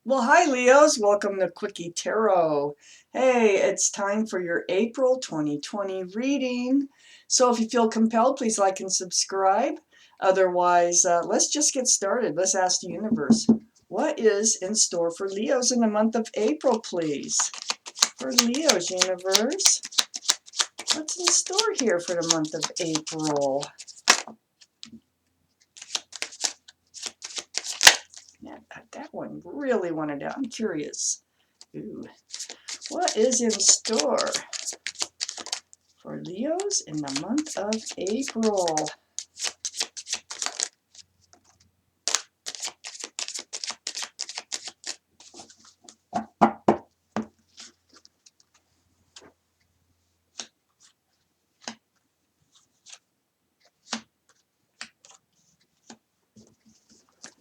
Well, hi Leos, welcome to Quickie Tarot. Hey, it's time for your April 2020 reading. So if you feel compelled, please like and subscribe. Otherwise, let's just get started. Let's ask the universe, what is in store for Leos in the month of April, please? For Leos, universe, what's in store here for the month of April? Yeah, that one really wanted out. I'm curious. Ooh. What is in store for Leos in the month of April?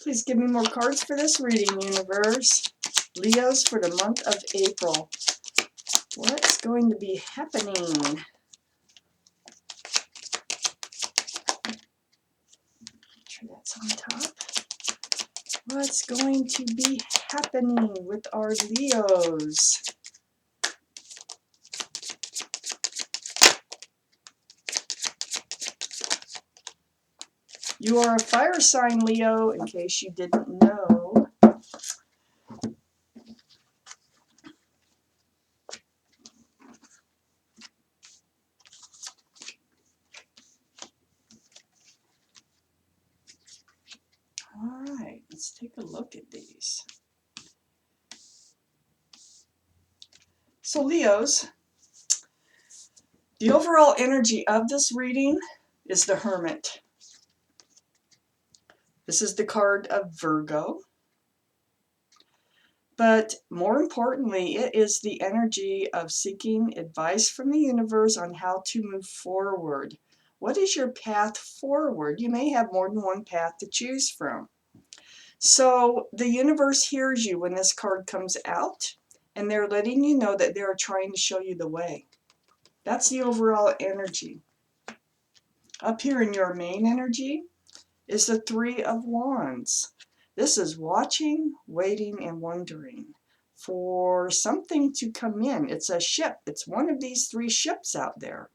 Please give me more cards for this reading, universe. Leos for the month of April. What's going to be happening? Make sure that's on top. What's going to be happening with our Leos? You are a fire sign, Leo, in case you didn't know. All right, let's take a look at these. So Leos, the overall energy of this reading is the Hermit. This is the card of Virgo. But more importantly, it is the energy of seeking advice from the universe on how to move forward. What is your path forward? You may have more than one path to choose from. So the universe hears you when this card comes out, and they're letting you know that they're trying to show you the way. That's the overall energy. Up here in your main energy is the Three of Wands. This is watching, waiting, and wondering for something to come in. It's a ship. It's one of these three ships out there.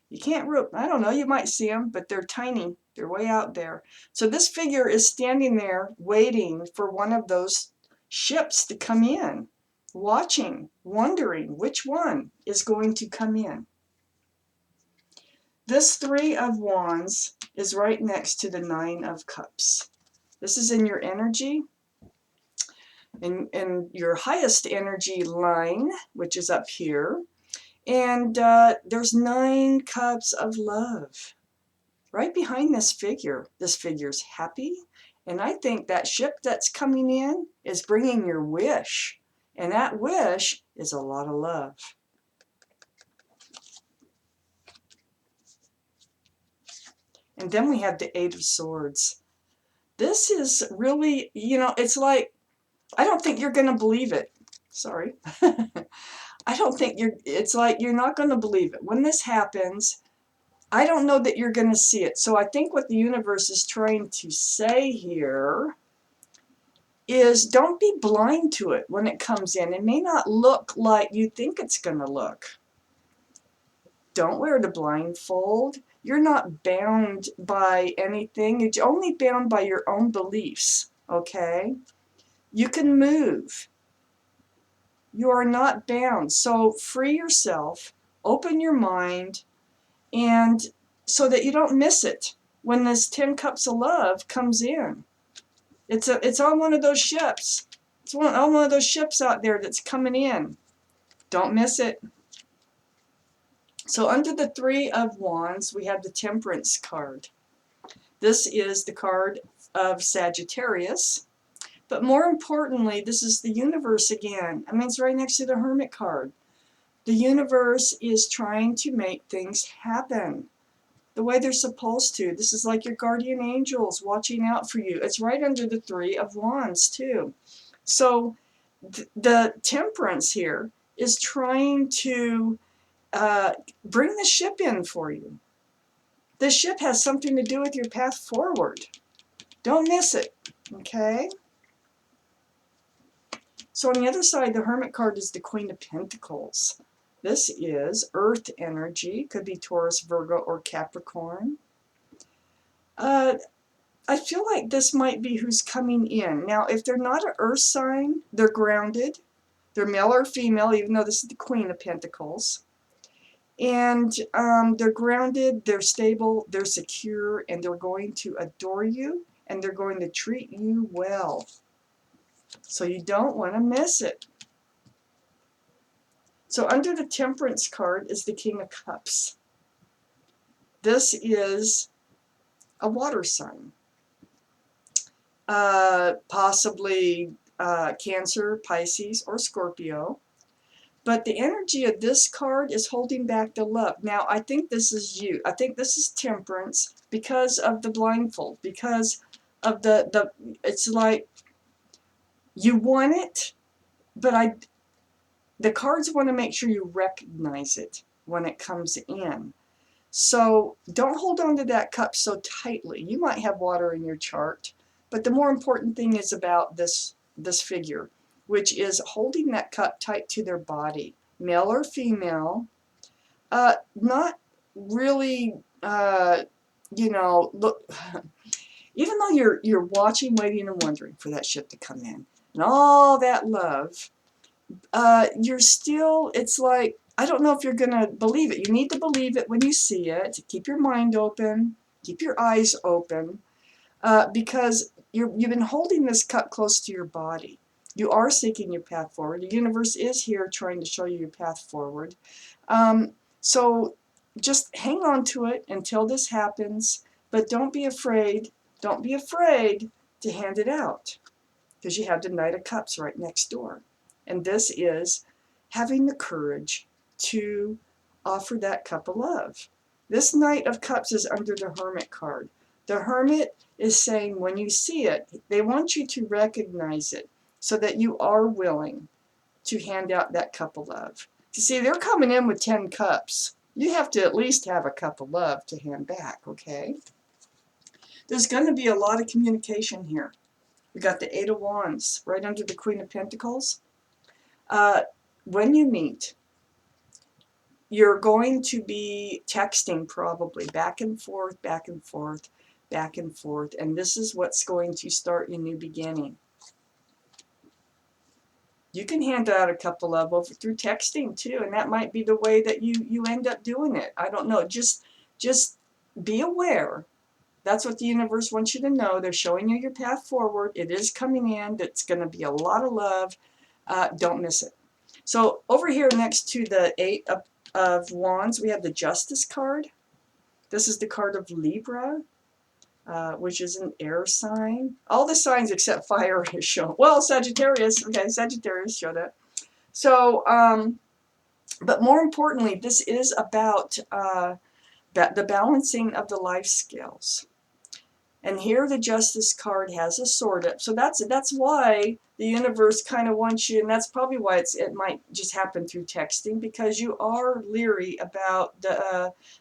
You can't I don't know, you might see them, but they're tiny. They're way out there. So this figure is standing there waiting for one of those ships to come in, watching, wondering which one is going to come in. This Three of Wands is right next to the Nine of Cups. This is in your energy, in your highest energy line, which is up here. And there's 9 cups of love right behind this figure. This figure's happy. And I think that ship that's coming in is bringing your wish. And that wish is a lot of love. And then we have the Eight of Swords. This is really, it's like, I don't think you're going to believe it. Sorry. I don't think it's like you're not going to believe it. When this happens, I don't know that you're going to see it. So I think what the universe is trying to say here is don't be blind to it when it comes in. It may not look like you think it's going to look. Don't wear the blindfold. You're not bound by anything. You're only bound by your own beliefs, okay? You can move. You are not bound. So free yourself, open your mind, and so that you don't miss it when this 10 cups of love comes in. It's on one of those ships. It's on one of those ships out there that's coming in. Don't miss it. So under the Three of Wands, we have the Temperance card. This is the card of Sagittarius. But more importantly, this is the universe again. I mean, it's right next to the Hermit card. The universe is trying to make things happen the way they're supposed to. This is like your guardian angels watching out for you. It's right under the Three of Wands too. So the Temperance here is trying to bring the ship in for you. This ship has something to do with your path forward. Don't miss it, okay? So on the other side, the Hermit card is the Queen of Pentacles. This is earth energy. Could be Taurus, Virgo, or Capricorn. I feel like this might be who's coming in. Now, if they're not an earth sign, they're grounded. They're male or female, even though this is the Queen of Pentacles. And they're grounded, they're stable, they're secure, and they're going to adore you, and they're going to treat you well. So you don't want to miss it. So under the Temperance card is the King of Cups. This is a water sign. Possibly Cancer, Pisces, or Scorpio. But the energy of this card is holding back the love. Now, I think this is you. I think this is Temperance because of the blindfold, because of the it's like you want it, but the cards want to make sure you recognize it when it comes in. So don't hold on to that cup so tightly. You might have water in your chart, but the more important thing is about this figure, which is holding that cup tight to their body, male or female. Not really, look. Even though you're watching, waiting, and wondering for that ship to come in, and all that love, you're still. It's like, I don't know if you're going to believe it. You need to believe it when you see it. Keep your mind open. Keep your eyes open. Because you've been holding this cup close to your body. You are seeking your path forward. The universe is here trying to show you your path forward. So just hang on to it until this happens. But don't be afraid. Don't be afraid to hand it out. Because you have the Knight of Cups right next door. And this is having the courage to offer that cup of love. This Knight of Cups is under the Hermit card. The Hermit is saying when you see it, they want you to recognize it so that you are willing to hand out that cup of love. You see, they're coming in with 10 cups. You have to at least have a cup of love to hand back, okay? There's going to be a lot of communication here. We got the Eight of Wands right under the Queen of Pentacles. When you meet, you're going to be texting probably back and forth, back and forth, back and forth. And this is what's going to start your new beginning. You can hand out a cup of love over through texting too, and that might be the way that you end up doing it. I don't know. Just be aware. That's what the universe wants you to know. They're showing you your path forward. It is coming in. It's going to be a lot of love. Don't miss it. So over here next to the Eight of Wands, we have the Justice card. This is the card of Libra, which is an air sign. All the signs except fire is shown. Well, Sagittarius. Okay, Sagittarius showed up. So, but more importantly, this is about the balancing of the life scales. And here the Justice card has a sword up. So that's why the universe kind of wants you, and that's probably why it might just happen through texting, because you are leery about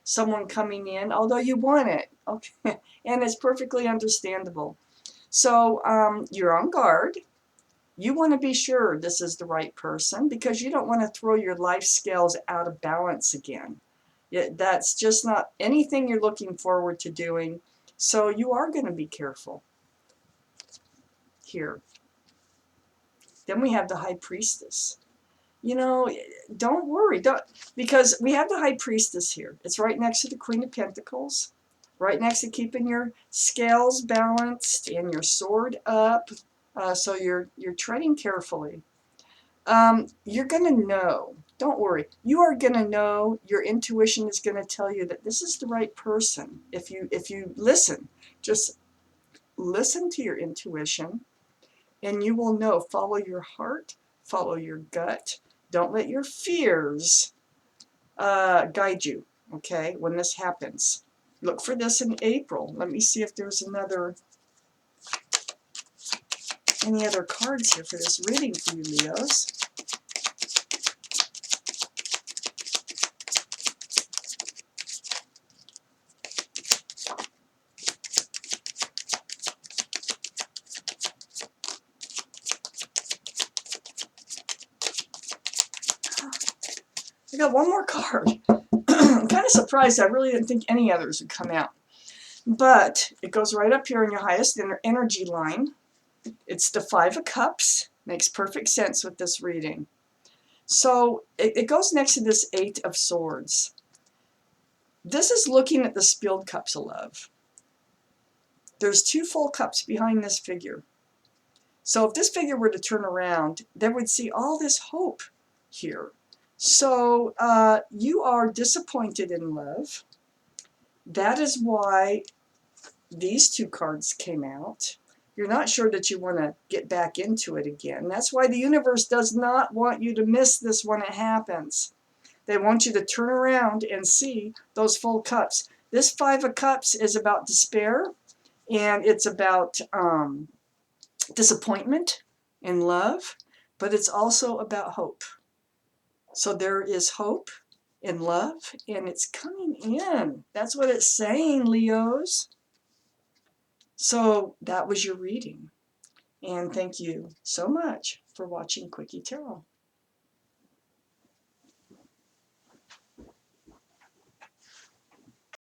someone coming in, although you want it. Okay, and it's perfectly understandable. So you're on guard. You want to be sure this is the right person because you don't want to throw your life scales out of balance again. That's just not anything you're looking forward to doing. So you are going to be careful here. Then we have the High Priestess. You know, don't worry, because we have the High Priestess here. It's right next to the Queen of Pentacles, right next to keeping your scales balanced and your sword up. So you're treading carefully. You're going to know. Don't worry. You are going to know. Your intuition is going to tell you that this is the right person. If you listen, just listen to your intuition, and you will know. Follow your heart. Follow your gut. Don't let your fears guide you. Okay, when this happens, look for this in April. Let me see if there's any other cards here for this reading for you, Leos. got one more card. I'm kind of surprised. I really didn't think any others would come out. But it goes right up here in your highest energy line. It's the Five of Cups. Makes perfect sense with this reading. So it goes next to this Eight of Swords. This is looking at the spilled cups of love. There's two full cups behind this figure. So if this figure were to turn around, they would see all this hope here. So you are disappointed in love. That is why these two cards came out. You're not sure that you want to get back into it again. That's why the universe does not want you to miss this when it happens. They want you to turn around and see those full cups. This Five of Cups is about despair, and it's about disappointment in love, but it's also about hope. So there is hope in love, and it's coming in. That's what it's saying, Leos. So that was your reading. And thank you so much for watching Quickie Tarot.